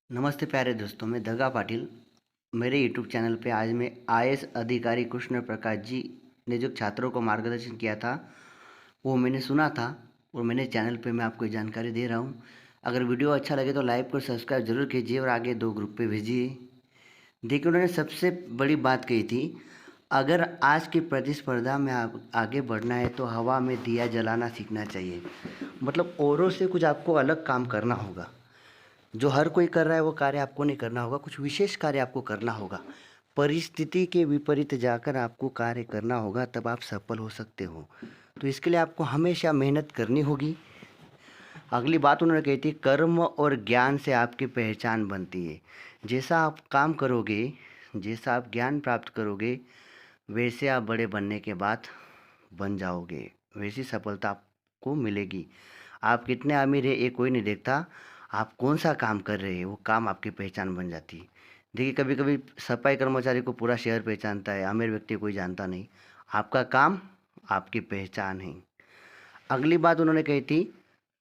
नमस्ते प्यारे दोस्तों, मैं दगा पाटिल। मेरे यूट्यूब चैनल पे आज मैं आईएएस अधिकारी कृष्ण प्रकाश जी ने जो छात्रों को मार्गदर्शन किया था वो मैंने सुना था और मैंने चैनल पे मैं आपको ये जानकारी दे रहा हूँ। अगर वीडियो अच्छा लगे तो लाइक और सब्सक्राइब जरूर कीजिए और आगे 2 ग्रुप पे भेजिए। देखिए, उन्होंने सबसे बड़ी बात कही थी, अगर आज की प्रतिस्पर्धा में आप आगे बढ़ना है तो हवा में दिया जलाना सीखना चाहिए। मतलब औरों से कुछ आपको अलग काम करना होगा। जो हर कोई कर रहा है वो कार्य आपको नहीं करना होगा, कुछ विशेष कार्य आपको करना होगा। परिस्थिति के विपरीत जाकर आपको कार्य करना होगा, तब आप सफल हो सकते हो। तो इसके लिए आपको हमेशा मेहनत करनी होगी। अगली बात उन्होंने कही थी, कर्म और ज्ञान से आपकी पहचान बनती है। जैसा आप काम करोगे, जैसा आप ज्ञान प्राप्त करोगे, वैसे आप बड़े बनने के बाद बन जाओगे, वैसी सफलता आपको मिलेगी। आप कितने अमीर है ये कोई नहीं देखता, आप कौन सा काम कर रहे हैं वो काम आपकी पहचान बन जाती है। देखिए, कभी कभी सफाई कर्मचारी को पूरा शहर पहचानता है, अमीर व्यक्ति कोई जानता नहीं। आपका काम आपकी पहचान है। अगली बात उन्होंने कही थी,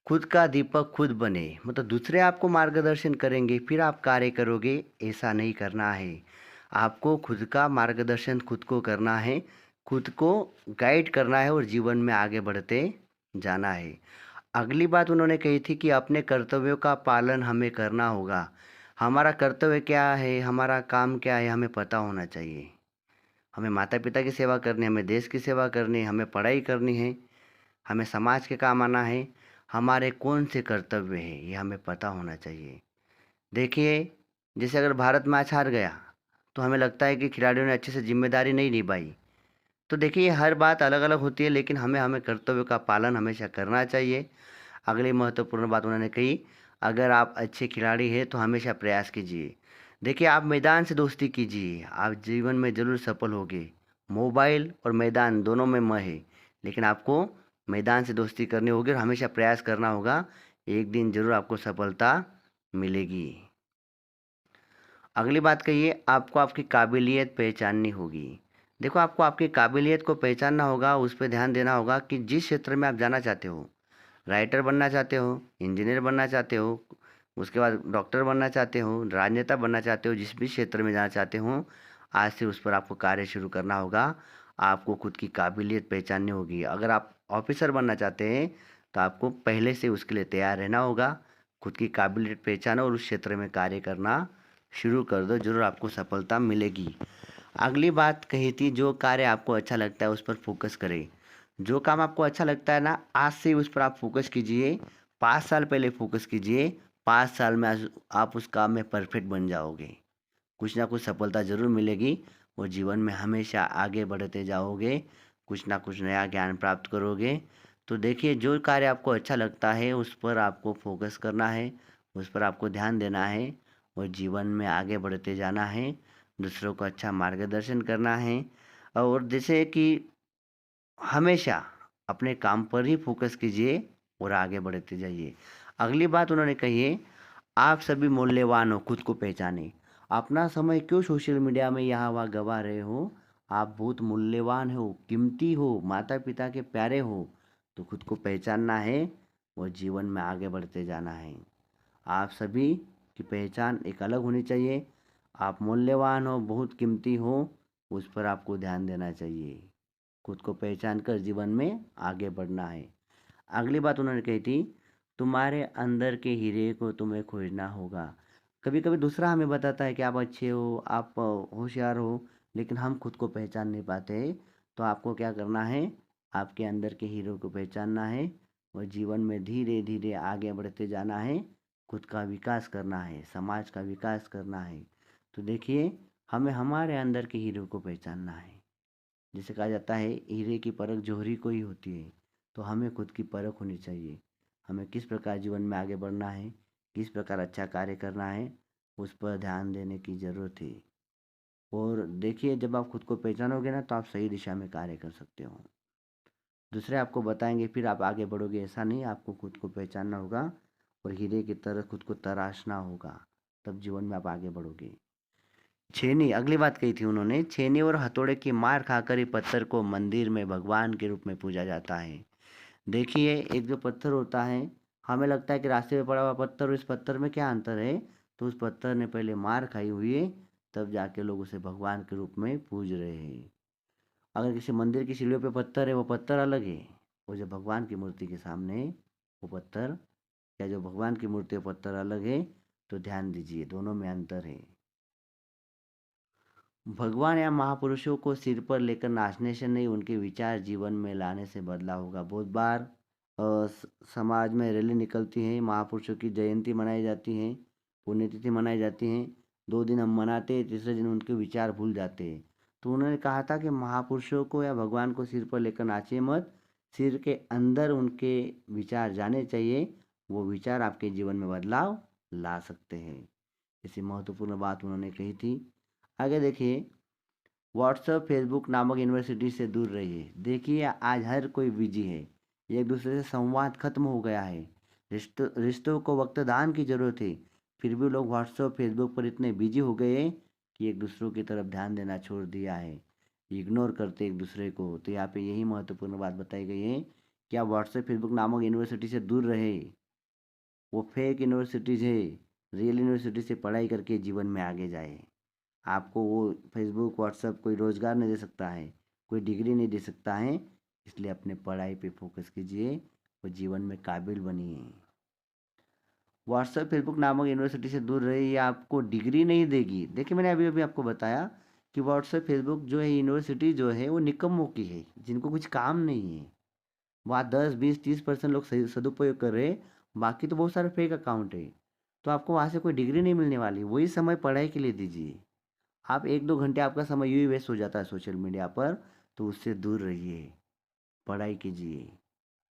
खुद का दीपक खुद बने। मतलब दूसरे आपको मार्गदर्शन करेंगे फिर आप कार्य करोगे, ऐसा नहीं करना है। आपको खुद का मार्गदर्शन खुद को करना है, खुद को गाइड करना है और जीवन में आगे बढ़ते जाना है। अगली बात उन्होंने कही थी कि अपने कर्तव्यों का पालन हमें करना होगा। हमारा कर्तव्य क्या है, हमारा काम क्या है, हमें पता होना चाहिए। हमें माता पिता की सेवा करनी है, हमें देश की सेवा करनी है, हमें पढ़ाई करनी है, हमें समाज के काम आना है। हमारे कौन से कर्तव्य है ये हमें पता होना चाहिए। देखिए, जैसे अगर भारत मैच हार गया तो हमें लगता है कि खिलाड़ियों ने अच्छे से जिम्मेदारी नहीं निभाई। तो देखिए, हर बात अलग अलग होती है, लेकिन हमें हमें कर्तव्यों का पालन हमेशा करना चाहिए। अगली महत्वपूर्ण बात उन्होंने कही, अगर आप अच्छे खिलाड़ी हैं तो हमेशा प्रयास कीजिए। देखिए, आप मैदान से दोस्ती कीजिए, आप जीवन में ज़रूर सफल होंगे। मोबाइल और मैदान दोनों में मैं है, लेकिन आपको मैदान से दोस्ती करनी होगी और हमेशा प्रयास करना होगा। एक दिन ज़रूर आपको सफलता मिलेगी। अगली बात कहिए, आपको आपकी काबिलियत पहचाननी होगी। देखो, आपको आपकी काबिलियत को पहचानना होगा, उस पर ध्यान देना होगा कि जिस क्षेत्र में आप जाना चाहते हो, राइटर बनना चाहते हो, इंजीनियर बनना चाहते हो, उसके बाद डॉक्टर बनना चाहते हो, राजनेता बनना चाहते हो, जिस भी क्षेत्र में जाना चाहते हो, आज से उस पर आपको कार्य शुरू करना होगा। आपको खुद की काबिलियत पहचाननी होगी। अगर आप ऑफिसर बनना चाहते हैं तो आपको पहले से उसके लिए तैयार रहना होगा। खुद की काबिलियत पहचानो और उस क्षेत्र में कार्य करना शुरू कर दो, ज़रूर आपको सफलता मिलेगी। अगली बात कही थी, जो कार्य आपको अच्छा लगता है उस पर फोकस करें। जो काम आपको अच्छा लगता है ना, आज से उस पर आप फोकस कीजिए। 5 साल पहले फोकस कीजिए, 5 साल में आप उस काम में परफेक्ट बन जाओगे। कुछ ना कुछ सफलता ज़रूर मिलेगी और जीवन में हमेशा आगे बढ़ते जाओगे, कुछ ना कुछ नया ज्ञान प्राप्त करोगे। तो देखिए, जो कार्य आपको अच्छा लगता है उस पर आपको फोकस करना है, उस पर आपको ध्यान देना है और जीवन में आगे बढ़ते जाना है, दूसरों को अच्छा मार्गदर्शन करना है। और जैसे कि हमेशा अपने काम पर ही फोकस कीजिए और आगे बढ़ते जाइए। अगली बात उन्होंने कही है, आप सभी मूल्यवान हो, खुद को पहचाने। अपना समय क्यों सोशल मीडिया में यहाँ वहाँ गवा रहे हो? आप बहुत मूल्यवान हो, कीमती हो, माता पिता के प्यारे हो। तो खुद को पहचानना है और जीवन में आगे बढ़ते जाना है। आप सभी की पहचान एक अलग होनी चाहिए। आप मूल्यवान हो, बहुत कीमती हो, उस पर आपको ध्यान देना चाहिए। खुद को पहचान कर जीवन में आगे बढ़ना है। अगली बात उन्होंने कही थी, तुम्हारे अंदर के हीरे को तुम्हें खोजना होगा। कभी कभी दूसरा हमें बताता है कि आप अच्छे हो, आप होशियार हो, लेकिन हम खुद को पहचान नहीं पाते। तो आपको क्या करना है, आपके अंदर के हीरो को पहचानना है और जीवन में धीरे धीरे आगे बढ़ते जाना है। खुद का विकास करना है, समाज का विकास करना है। तो देखिए, हमें हमारे अंदर के हीरो को पहचानना है। जिसे कहा जाता है, हीरे की परख जौहरी को ही होती है। तो हमें खुद की परख होनी चाहिए। हमें किस प्रकार जीवन में आगे बढ़ना है, किस प्रकार अच्छा कार्य करना है, उस पर ध्यान देने की ज़रूरत है। और देखिए, जब आप खुद को पहचानोगे ना तो आप सही दिशा में कार्य कर सकते हो। दूसरे आपको बताएंगे फिर आप आगे बढ़ोगे, ऐसा नहीं। आपको खुद को पहचानना होगा और हीरे की तरह खुद को तराशना होगा, तब जीवन में आप आगे बढ़ोगे। छेनी, अगली बात कही थी उन्होंने, छेनी और हथौड़े की मार खाकर ही पत्थर को मंदिर में भगवान के रूप में पूजा जाता है। देखिए, एक जो पत्थर होता है, हमें लगता है कि रास्ते में पड़ा हुआ पत्थर और इस पत्थर में क्या अंतर है। तो उस पत्थर ने पहले मार खाई हुई है, तब जाके लोग उसे भगवान के रूप में पूज रहे हैं। अगर किसी मंदिर की सीढ़ियों पे पत्थर है, वो पत्थर अलग है, वो जो भगवान की मूर्ति के सामने है, वो पत्थर, या जो भगवान की मूर्ति है पत्थर अलग है। तो ध्यान दीजिए, दोनों में अंतर है। भगवान या महापुरुषों को सिर पर लेकर नाचने से नहीं, उनके विचार जीवन में लाने से बदला होगा। बहुत बार समाज में रैली निकलती है, महापुरुषों की जयंती मनाई जाती है, पुण्यतिथि मनाई जाती है। 2 दिन हम मनाते हैं, तीसरे दिन उनके विचार भूल जाते हैं। तो उन्होंने कहा था कि महापुरुषों को या भगवान को सिर पर लेकर नाचिए मत, सिर के अंदर उनके विचार जाने चाहिए। वो विचार आपके जीवन में बदलाव ला सकते हैं। ऐसी महत्वपूर्ण बात उन्होंने कही थी। आगे देखिए, व्हाट्सएप फेसबुक नामक यूनिवर्सिटी से दूर रहिए। देखिए, आज हर कोई बिजी है, एक दूसरे से संवाद खत्म हो गया है। रिश्तों को वक्त दान की जरूरत है, फिर भी लोग व्हाट्सएप फेसबुक पर इतने बिजी हो गए हैं कि एक दूसरों की तरफ ध्यान देना छोड़ दिया है, इग्नोर करते एक दूसरे को। तो यहाँ पे यही महत्वपूर्ण बात बताई गई है कि आप व्हाट्सएप फेसबुक नामक यूनिवर्सिटी से दूर रहे। वो फेक यूनिवर्सिटीज़ है, रियल यूनिवर्सिटी से पढ़ाई करके जीवन में आगे जाए। आपको वो फेसबुक व्हाट्सएप कोई रोज़गार नहीं दे सकता है, कोई डिग्री नहीं दे सकता है। इसलिए अपने पढ़ाई पे फोकस कीजिए और जीवन में काबिल बनिए। व्हाट्सएप फेसबुक नामक यूनिवर्सिटी से दूर रहिए, ये आपको डिग्री नहीं देगी। देखिए, मैंने अभी अभी आपको बताया कि व्हाट्सएप फेसबुक जो है यूनिवर्सिटी जो है वो निकम्मों की है, जिनको कुछ काम नहीं है। वहाँ 10 20 30% लोग सही सदुपयोग कर रहे हैं, बाकी तो बहुत सारे फेक अकाउंट है। तो आपको वहाँ से कोई डिग्री नहीं मिलने वाली, वही समय पढ़ाई के लिए दीजिए। आप 1 2 घंटे आपका समय यूँ ही वेस्ट हो जाता है सोशल मीडिया पर, तो उससे दूर रहिए, पढ़ाई कीजिए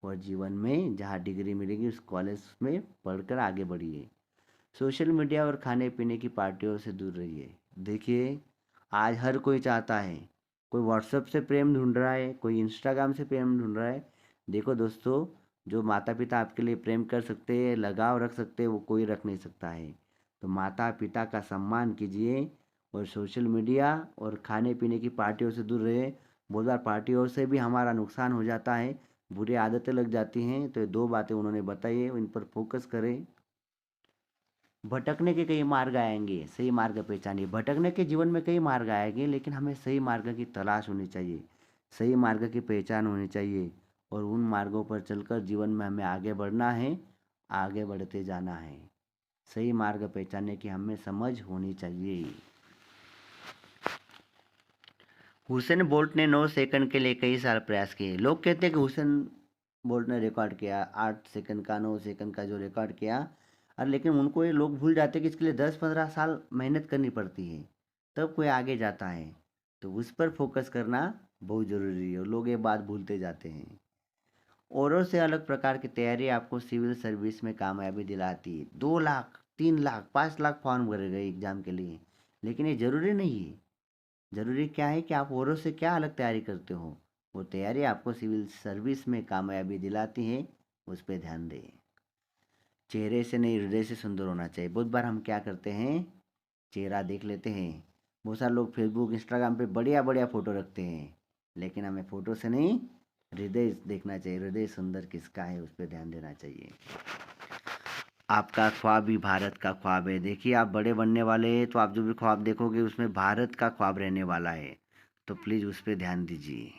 और जीवन में जहाँ डिग्री मिलेगी उस कॉलेज में पढ़कर आगे बढ़िए। सोशल मीडिया और खाने पीने की पार्टियों से दूर रहिए। देखिए, आज हर कोई चाहता है, कोई व्हाट्सएप से प्रेम ढूंढ रहा है, कोई इंस्टाग्राम से प्रेम ढूंढ रहा है। देखो दोस्तों, जो माता पिता आपके लिए प्रेम कर सकते हैं, लगाव रख सकते हैं, वो कोई रख नहीं सकता है। तो माता पिता का सम्मान कीजिए और सोशल मीडिया और खाने पीने की पार्टियों से दूर रहे। बहुत बार पार्टियों से भी हमारा नुकसान हो जाता है, बुरी आदतें लग जाती हैं। तो ये 2 बातें उन्होंने बताई है, इन पर फोकस करें। भटकने के कई मार्ग आएंगे, सही मार्ग पहचानिए। भटकने के जीवन में कई मार्ग आएंगे, लेकिन हमें सही मार्ग की तलाश होनी चाहिए, सही मार्ग की पहचान होनी चाहिए और उन मार्गों पर चलकर जीवन में हमें आगे बढ़ना है, आगे बढ़ते जाना है। सही मार्ग पहचानने की हमें समझ होनी चाहिए। हुसैन बोल्ट ने 9 सेकंड के लिए कई साल प्रयास किए। लोग कहते हैं कि हुसैन बोल्ट ने रिकॉर्ड किया 8 सेकंड का, 9 सेकंड का जो रिकॉर्ड किया। और लेकिन उनको ये लोग भूल जाते हैं कि इसके लिए 10 15 साल मेहनत करनी पड़ती है, तब कोई आगे जाता है। तो उस पर फोकस करना बहुत ज़रूरी है और लोग ये बात भूलते जाते हैं। औरों से अलग प्रकार की तैयारी आपको सिविल सर्विस में कामयाबी दिलाती है। 2 लाख 3 लाख 5 लाख फॉर्म भरे गए एग्ज़ाम के लिए, लेकिन ये ज़रूरी नहीं है। ज़रूरी क्या है कि आप औरों से क्या अलग तैयारी करते हो, वो तैयारी आपको सिविल सर्विस में कामयाबी दिलाती है। उस पर ध्यान दें। चेहरे से नहीं, हृदय से सुंदर होना चाहिए। बहुत बार हम क्या करते हैं, चेहरा देख लेते हैं। बहुत सारे लोग फेसबुक इंस्टाग्राम पे बढ़िया बढ़िया फ़ोटो रखते हैं, लेकिन हमें फ़ोटो से नहीं, हृदय देखना चाहिए। हृदय सुंदर किसका है, उस पर ध्यान देना चाहिए। आपका ख्वाब ही भारत का ख्वाब है। देखिए, आप बड़े बनने वाले हैं, तो आप जो भी ख्वाब देखोगे उसमें भारत का ख्वाब रहने वाला है। तो प्लीज़ उस पर ध्यान दीजिए।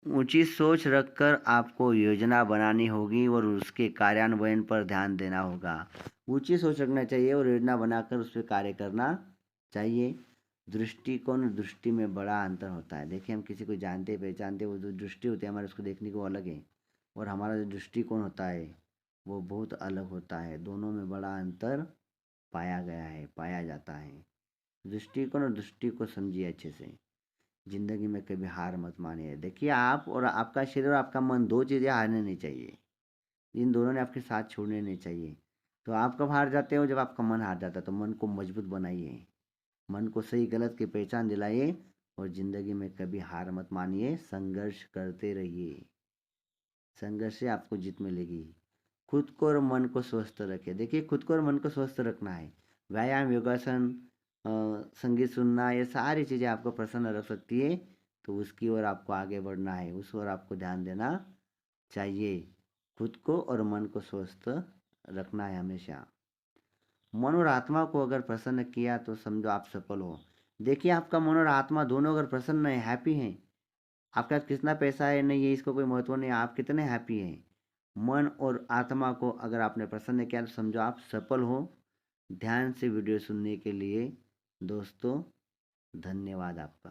ऊंची सोच रखकर आपको योजना बनानी होगी और उसके कार्यान्वयन पर ध्यान देना होगा। ऊंची सोच रखना चाहिए और योजना बनाकर उस पर कार्य करना चाहिए। दृष्टिकोण और दृष्टि में बड़ा अंतर होता है। देखिए, हम किसी को जानते पहचानते, वो जो दृष्टि होती है हमारे, उसको देखने को अलग है, और हमारा जो दृष्टिकोण होता है वो बहुत अलग होता है। दोनों में बड़ा अंतर पाया गया है, पाया जाता है। दृष्टिकोण और दृष्टि को समझिए अच्छे से। ज़िंदगी में कभी हार मत मानिए। देखिए, आप और आपका शरीर और आपका मन, 2 चीज़ें हारने नहीं चाहिए। इन दोनों ने आपके साथ छोड़ने नहीं चाहिए। तो आप कब हार जाते हो, जब आपका मन हार जाता है। तो मन को मजबूत बनाइए, मन को सही गलत की पहचान दिलाइए और ज़िंदगी में कभी हार मत मानिए। संघर्ष करते रहिए, संघर्ष से आपको जीत मिलेगी। खुद को और मन को स्वस्थ रखें। देखिए, खुद को और मन को स्वस्थ रखना है। व्यायाम, योगासन, संगीत सुनना, ये सारी चीज़ें आपको प्रसन्न रख सकती है। तो उसकी ओर आपको आगे बढ़ना है, उस ओर आपको ध्यान देना चाहिए। खुद को और मन को स्वस्थ रखना है हमेशा। मन और आत्मा को अगर प्रसन्न किया तो समझो आप सफल हो। देखिए आपका मन और आत्मा दोनों अगर प्रसन्न है, हैप्पी हैं, आपके पास कितना पैसा है नहीं है इसको कोई महत्व नहीं, आप कितने हैप्पी हैं, मन और आत्मा को अगर आपने प्रसन्न किया तो समझो आप सफल हो। ध्यान से वीडियो सुनने के लिए दोस्तों धन्यवाद आपका।